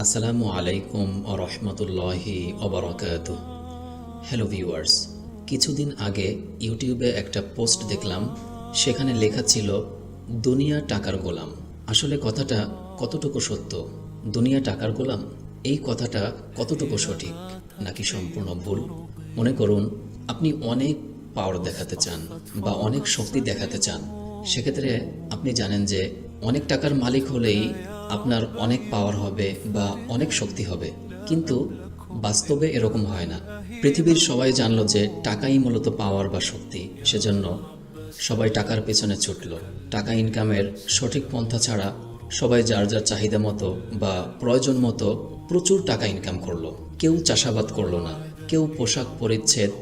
আসসালামু আলাইকুম রহমতুল্লাহি ওবারাকাতুহ। হ্যালো ভিউয়ার্স, কিছুদিন আগে ইউটিউবে একটা পোস্ট দেখলাম, সেখানে লেখা ছিল দুনিয়া টাকার গোলাম। আসলে কথাটা কতটুকু সত্য? দুনিয়া টাকার গোলাম, এই কথাটা কতটুকু সঠিক নাকি সম্পূর্ণ ভুল? মনে করুন আপনি অনেক পাওয়ার দেখাতে চান বা অনেক শক্তি দেখাতে চান, সেক্ষেত্রে আপনি জানেন যে অনেক টাকার মালিক হলেই আপনার অনেক পাওয়ার হবে বা অনেক শক্তি হবে, কিন্তু বাস্তবে এরকম হয় না। পৃথিবীর সবাই জানলো যে টাকাই মূলত পাওয়ার বা শক্তি, সেজন্য সবাই টাকার পেছনে ছুটল। টাকা ইনকামের সঠিক পন্থা ছাড়া সবাই যার যার চাহিদা মতো বা প্রয়োজন মতো প্রচুর টাকা ইনকাম করলো। কেউ চাষাবাদ করলো না, কেউ পোশাক পরিচ্ছদ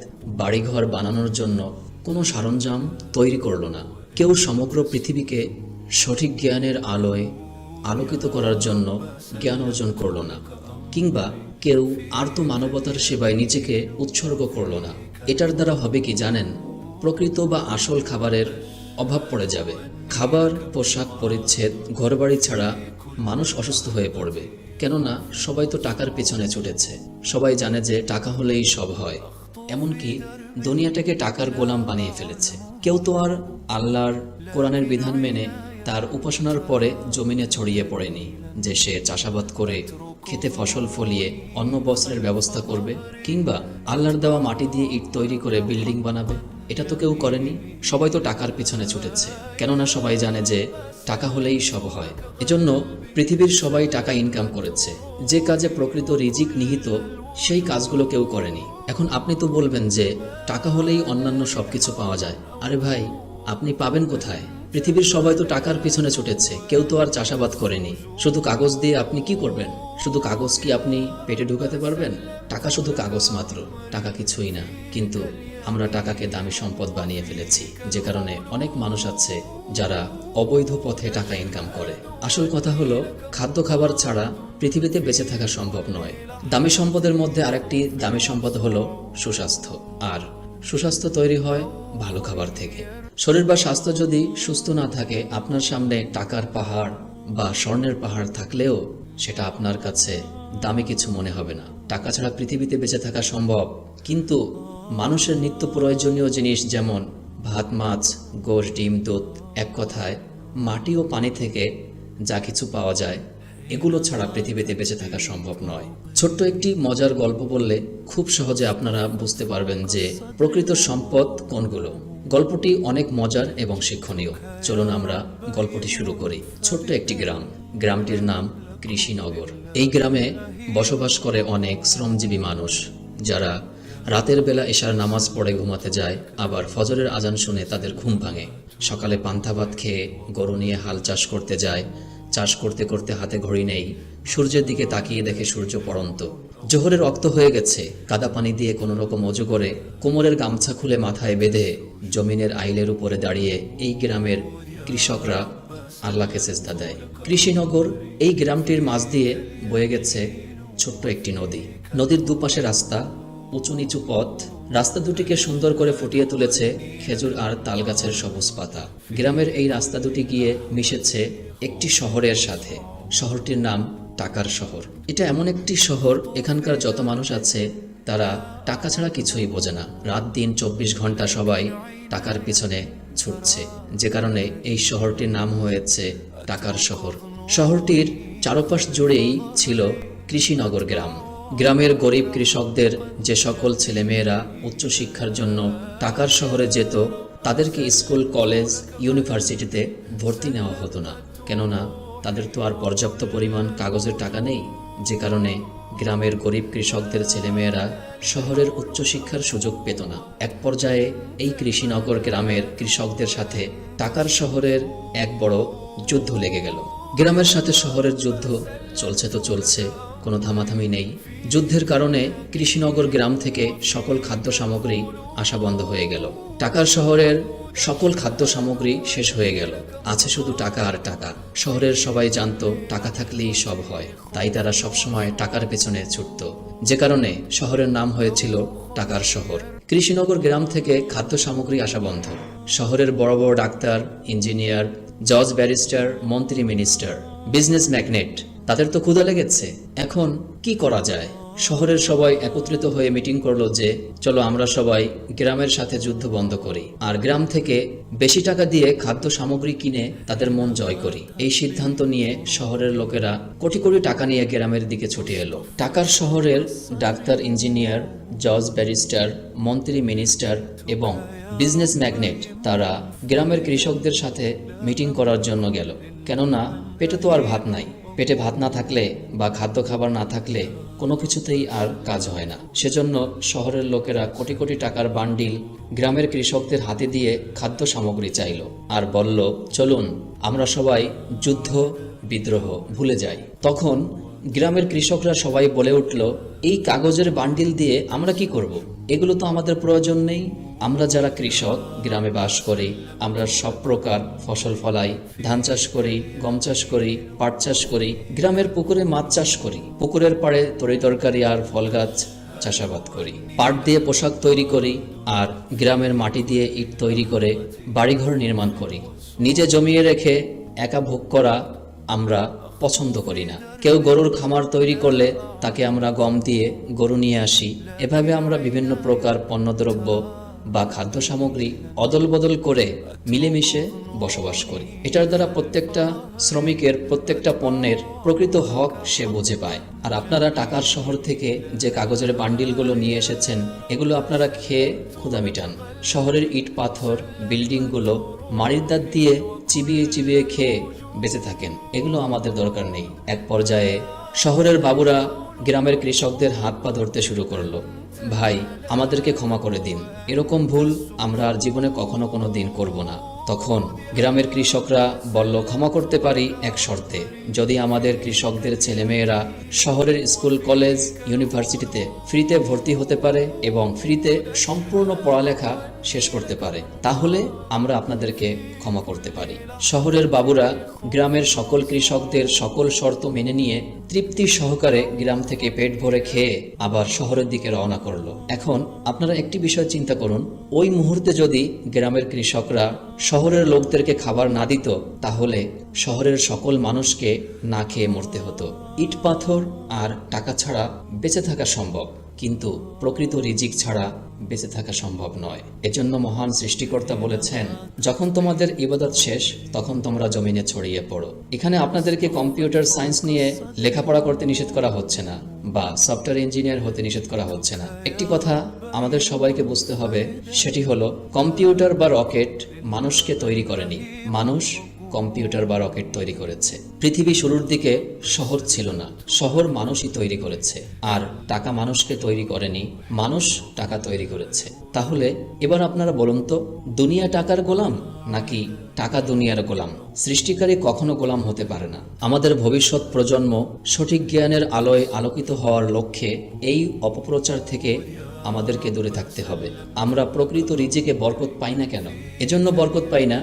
বাড়িঘর বানানোর জন্য কোনো সরঞ্জাম তৈরি করলো না, কেউ সমগ্র পৃথিবীকে সঠিক জ্ঞানের আলোয় আলোকিত করার জন্য জ্ঞান অর্জন করলো না, কিংবা কেউ আর্ত মানবতার সেবায় নিজেকে উৎসর্গ করলো না। এটার দ্বারা হবে কি জানেন? প্রকৃত বা আসল খাবারের অভাব পড়ে যাবে। খাবার, পোশাক পরিচ্ছদ, ঘরবাড়ি ছাড়া মানুষ অসুস্থ হয়ে পড়বে। কেননা সবাই তো টাকার পিছনে ছুটেছে। সবাই জানে যে টাকা হলেই সব হয়। এমনকি দুনিয়াটাকে টাকার গোলাম বানিয়ে ফেলেছে। কেউ তো আর আল্লাহর কোরআনের বিধান মেনে তার উপাসনার পরে জমিনে ছড়িয়ে পড়েনি যে সে চাষাবাদ করে খেতে ফসল ফলিয়ে অন্ন বস্ত্রের ব্যবস্থা করবে, কিংবা আল্লাহর দেওয়া মাটি দিয়ে ইট তৈরি করে বিল্ডিং বানাবে। এটা তো কেউ করেনি। সবাই তো টাকার পিছনে ছুটেছে, কেননা সবাই জানে যে টাকা হলেই সব হয়। এজন্য পৃথিবীর সবাই টাকা ইনকাম করেছে। যে কাজে প্রকৃত রিজিক নিহিত, সেই কাজগুলো কেউ করেনি। এখন আপনি তো বলবেন যে টাকা হলেই অন্যান্য সবকিছু পাওয়া যায়। আরে ভাই, আপনি পাবেন কোথায়? পৃথিবীর সবাই তো টাকার পিছনে ছুটেছে, কেউ তো আর চাষাবাদ করেনি। শুধু কাগজ দিয়ে আপনি কি করবেন? শুধু কাগজ কি আপনি পেটে ঢুকাতে পারবেন? টাকা শুধু কাগজ মাত্র, টাকা কিছুই না। কিন্তু আমরা টাকাকে দামি সম্পদ বানিয়ে ফেলেছি, যে কারণে অনেক মানুষ আছে যারা অবৈধ পথে টাকা ইনকাম করে। আসল কথা হলো, খাদ্য খাবার ছাড়া পৃথিবীতে বেঁচে থাকা সম্ভব নয়। দামি সম্পদের মধ্যে আরেকটি দামি সম্পদ হলো সুস্বাস্থ্য। আর সুস্বাস্থ্য তৈরি হয় ভালো খাবার থেকে। শরীর বা স্বাস্থ্য যদি সুস্থ না থাকে, আপনার সামনে টাকার পাহাড় বা স্বর্ণের পাহাড় থাকলেও সেটা আপনার কাছে দামি কিছু মনে হবে না। টাকা ছাড়া পৃথিবীতে বেঁচে থাকা সম্ভব, কিন্তু মানুষের নিত্য প্রয়োজনীয় জিনিস যেমন ভাত, মাছ, গোশ, ডিম, দুধ, এক কথায় মাটি ও পানি থেকে যা কিছু পাওয়া যায়, এগুলো ছাড়া পৃথিবীতে বেঁচে থাকা সম্ভব নয়। ছোট্ট একটি মজার গল্প বললে খুব সহজে আপনারা বুঝতে পারবেন যে প্রকৃত সম্পদ কোনগুলো। গল্পটি অনেক মজার এবং শিক্ষণীয়। চলুন আমরা গল্পটি শুরু করি। ছোট্ট একটি গ্রাম, গ্রামটির নাম কৃষিনগর। এই গ্রামে বসবাস করে অনেক শ্রমজীবী মানুষ, যারা রাতের বেলা এশার নামাজ পড়ে ঘুমাতে যায়, আবার ফজরের আজান শুনে তাদের ঘুম ভাঙে। সকালে পান্তা ভাত খেয়ে গরু নিয়ে হাল চাষ করতে যায়। চাষ করতে করতে হাতে ঘড়ি নেই, সূর্যের দিকে তাকিয়ে দেখে সূর্য পড়ন্ত। জোহরের রক্ত হয়ে গেছে। কাদা পানি দিয়ে কোনো রকম অজু করে কোমরের গামছা খুলে মাথায় বেঁধে জমিনের আইলের উপরে দাঁড়িয়ে এই গ্রামের কৃষকরা আল্লাহকে সেজদা দেয়। কৃষিনগর এই গ্রামটির মাঝ দিয়ে বয়ে গেছে ছোট্ট একটি নদী। নদীর দুপাশে রাস্তা, উঁচু নিচু পথ। রাস্তা দুটিকে সুন্দর করে ফুটিয়ে তুলেছে খেজুর আর তাল গাছের সবুজ পাতা। গ্রামের এই রাস্তা দুটি গিয়ে মিশেছে একটি শহরের সাথে। শহরটির নাম টাকার শহর। এটা এমন একটি শহর, এখানকার যত মানুষ আছে তারা টাকা ছাড়া কিছুই বোঝে না। রাত দিন 24 ঘন্টা সবাই টাকার পিছনে ছুটছে, যে কারণে এই শহরটির নাম হয়েছে টাকার শহর। শহরটির চারপাশ জুড়েই ছিল কৃষিনগর গ্রাম। গ্রামের গরিব কৃষকদের যে সকল ছেলেমেয়েরা উচ্চশিক্ষার জন্য টাকার শহরে যেত, তাদেরকে স্কুল, কলেজ, ইউনিভার্সিটিতে ভর্তি নেওয়া হতো না। কেননা তাদের তো আর পর্যাপ্ত পরিমাণ কাগজের টাকা নেই, যে কারণে গ্রামের গরিব কৃষকদের ছেলেমেয়েরা শহরের উচ্চশিক্ষার সুযোগ পেত না। এক পর্যায়ে এই কৃষিনগর গ্রামের কৃষকদের সাথে টাকার শহরের এক বড় যুদ্ধ লেগে গেল। গ্রামের সাথে শহরের যুদ্ধ চলছে তো চলছে, কোনো থামাথামি নেই। যুদ্ধের কারণে কৃষিনগর গ্রাম থেকে সকল খাদ্য সামগ্রী আসা বন্ধ হয়ে গেল। টাকার শহরের সকল খাদ্য সামগ্রী শেষ হয়ে গেল, আছে শুধু টাকা আর টাকা। শহরের সবাই জানতো টাকা থাকলেই সব হয়, তাই তারা সবসময় টাকার পেছনে ছুটত, যে কারণে শহরের নাম হয়েছিল টাকার শহর। কৃষিনগর গ্রাম থেকে খাদ্য সামগ্রী আসা বন্ধ। শহরের বড় বড় ডাক্তার, ইঞ্জিনিয়ার, জজ, ব্যারিস্টার, মন্ত্রী, মিনিস্টার, বিজনেস ম্যাগনেট তাদের তো ক্ষুধা লেগেছে। এখন কি করা যায়? শহরের সবাই একত্রিত হয়ে মিটিং করলো যে চলো আমরা সবাই গ্রামের সাথে যুদ্ধ বন্ধ করি আর গ্রাম থেকে বেশি টাকা দিয়ে খাদ্য সামগ্রী কিনে তাদের মন জয় করি। এই সিদ্ধান্ত নিয়ে শহরের লোকেরা কোটি কোটি টাকা নিয়ে গ্রামের দিকে ছুটে এলো। টাকার শহরের ডাক্তার, ইঞ্জিনিয়ার, জজ, ব্যারিস্টার, মন্ত্রী, মিনিস্টার এবং বিজনেস ম্যাগনেট তারা গ্রামের কৃষকদের সাথে মিটিং করার জন্য গেল। কেননা পেটে তো আর ভাত নাই। পেটে ভাত না থাকলে বা খাদ্য খাবার না থাকলে কোনো কিছুতেই আর কাজ হয় না। সেজন্য শহরের লোকেরা কোটি কোটি টাকার বান্ডিল গ্রামের কৃষকদের হাতে দিয়ে খাদ্য সামগ্রী চাইল আর বলল চলুন আমরা সবাই যুদ্ধ বিদ্রোহ ভুলে যাই। তখন গ্রামের কৃষকরা সবাই বলে উঠল, এই কাগজের বান্ডিল দিয়ে আমরা কি করব? এগুলো তো আমাদের প্রয়োজন নেই। আমরা যারা কৃষক গ্রামে বাস করি, আমরা সব প্রকার ফসল ফলাই, ধান চাষ করি, গম চাষ করি, পাট চাষ করি, গ্রামের পুকুরে মাছ চাষ করি, পুকুরের পাড়ে তরিতরকারি আর ফল গাছ চাষাবাদ করি, পাট দিয়ে পোশাক তৈরি করি আর গ্রামের মাটি দিয়ে ইট তৈরি করে বাড়িঘর নির্মাণ করি। নিজে জমিয়ে রেখে একা ভোগ করা আমরা পছন্দ করি না। কেউ গরুর খামার তৈরি করলে তাকে আমরা গম দিয়ে গরু নিয়ে আসি। এভাবে আমরা বিভিন্ন প্রকার পণ্যদ্রব্য বা খাদ্য সামগ্রী অদল বদল করে মিলেমিশে বসবাস করি। এটার দ্বারা প্রত্যেকটা শ্রমিকের প্রত্যেকটা পণ্যের প্রকৃত হক সে বুঝে পায়। আর আপনারা টাকার শহর থেকে যে কাগজের বান্ডিলগুলো নিয়ে এসেছেন এগুলো আপনারা খেয়ে ক্ষুধা মিটান। শহরের ইট পাথর বিল্ডিংগুলো মাড়ির দাঁত দিয়ে চিবিয়ে চিবিয়ে খেয়ে বেঁচে থাকেন। এগুলো আমাদের দরকার নেই। এক পর্যায়ে শহরের বাবুরা গ্রামের কৃষকদের হাত পা ধরতে শুরু করলো, ভাই আমাদেরকে ক্ষমা করে দিন, এরকম ভুল আমরা আর জীবনে কখনো কোনো দিন করব না। তখন গ্রামের কৃষকরা বলল, ক্ষমা করতে পারি এক শর্তে, যদি আমাদের কৃষকদের ছেলেমেয়েরা শহরের স্কুল, কলেজ, ইউনিভার্সিটিতে ফ্রিতে ভর্তি হতে পারে এবং ফ্রিতে সম্পূর্ণ পড়ালেখা শেষ করতে পারে, তাহলে আমরা আপনাদেরকে ক্ষমা করতে পারি। শহরের বাবুরা গ্রামের সকল কৃষকদের সকল শর্ত মেনে নিয়ে তৃপ্তি সহকারে গ্রাম থেকে পেট ভরে খেয়ে আবার শহরের দিকে রওনা করলো। এখন আপনারা একটি বিষয় চিন্তা করুন, ওই মুহূর্তে যদি গ্রামের কৃষকরা শহরের লোকদেরকে খাবার না দিত তাহলে শহরের সকল মানুষকে না খেয়ে মরতে হতো। ইট পাথর আর টাকা ছাড়া বেঁচে থাকা সম্ভব, কিন্তু প্রকৃত রিজিক ছাড়া বেঁচে থাকা সম্ভব নয়। এজন্য মহান সৃষ্টিকর্তা বলেছেন, যখন তোমাদের ইবাদত শেষ তখন তোমরা জমিনে ছড়িয়ে পড়ো। এখানে আপনাদেরকে কম্পিউটার সায়েন্স নিয়ে লেখাপড়া করতে নিষেধ করা হচ্ছে না বা সফটওয়্যার ইঞ্জিনিয়ার হতে নিষেধ করা হচ্ছে না। একটি কথা আমাদের সবাইকে বুঝতে হবে, সেটি হলো কম্পিউটার বা রকেট মানুষকে তৈরি করেনি, মানুষ কম্পিউটার বা রকেট তৈরি করেছে। পৃথিবী শুরুর দিকে শহর ছিল না, শহর মানুষই তৈরি করেছে। আর টাকা মানুষকে তৈরি করেনি, মানুষ টাকা তৈরি করেছে। তাহলে এবার আপনারা বলুন তো, দুনিয়া টাকার গোলাম নাকি টাকা দুনিয়ার গোলাম? সৃষ্টিকারী কখনো গোলাম হতে পারে না। আমাদের ভবিষ্যৎ প্রজন্ম সঠিক জ্ঞানের আলোয় আলোকিত হওয়ার লক্ষ্যে এই অপপ্রচার থেকে আমাদেরকে দূরে থাকতে হবে। আমরা প্রকৃত রিজিকে বরকত পাই না কেন? এজন্য বরকত পাই না,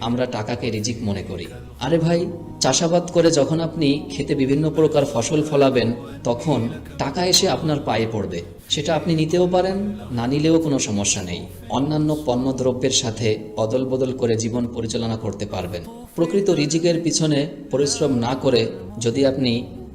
আমরা টাকাকে রিজিক মনে করি। আরে ভাই, চাষাবাদ করে যখন আপনি খেতে বিভিন্ন প্রকার ফসল ফলাবেন তখন টাকা এসে আপনার পায়ে পড়বে। সেটা আপনি নিতেও পারেন, না নিলেও কোনো সমস্যা নেই। অন্যান্য পণ্যদ্রব্যের সাথে অদল বদল করে জীবন পরিচালনা করতে পারবেন। প্রকৃত রিজিকের পিছনে পরিশ্রম না করে যদি আপনি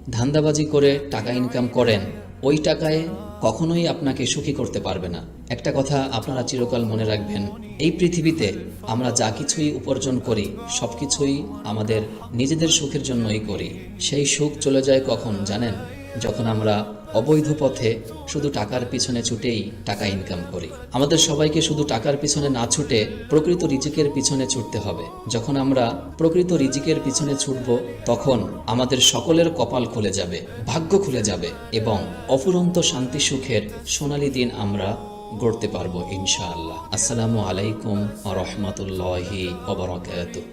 ধান্দাবাজি করে টাকা ইনকাম করেন, ওই টাকায় কখনোই আপনাকে সুখী করতে পারবে না। একটা কথা আপনারা চিরকাল মনে রাখবেন, এই পৃথিবীতে আমরা যা কিছুই উপার্জন করি সবকিছুই আমাদের নিজেদের সুখের জন্যই করি। সেই সুখ চলে যায় কখন জানেন? যখন আমরা অবৈধ পথে শুধু টাকার পিছনে ছুটেই টাকা ইনকাম করি। আমাদের সবাইকে শুধু টাকার পিছনে না ছুটে প্রকৃত রিজিকের পিছনে ছুটতে হবে। যখন আমরা প্রকৃত রিজিকের পিছনে ছুটব তখন আমাদের সকলের কপাল খুলে যাবে, ভাগ্য খুলে যাবে এবং অফুরন্ত শান্তি সুখের সোনালী দিন আমরা গড়তে পারবো ইনশাআল্লাহ। আসসালামু আলাইকুম ওয়া রাহমাতুল্লাহি ওয়া বারাকাতুহু।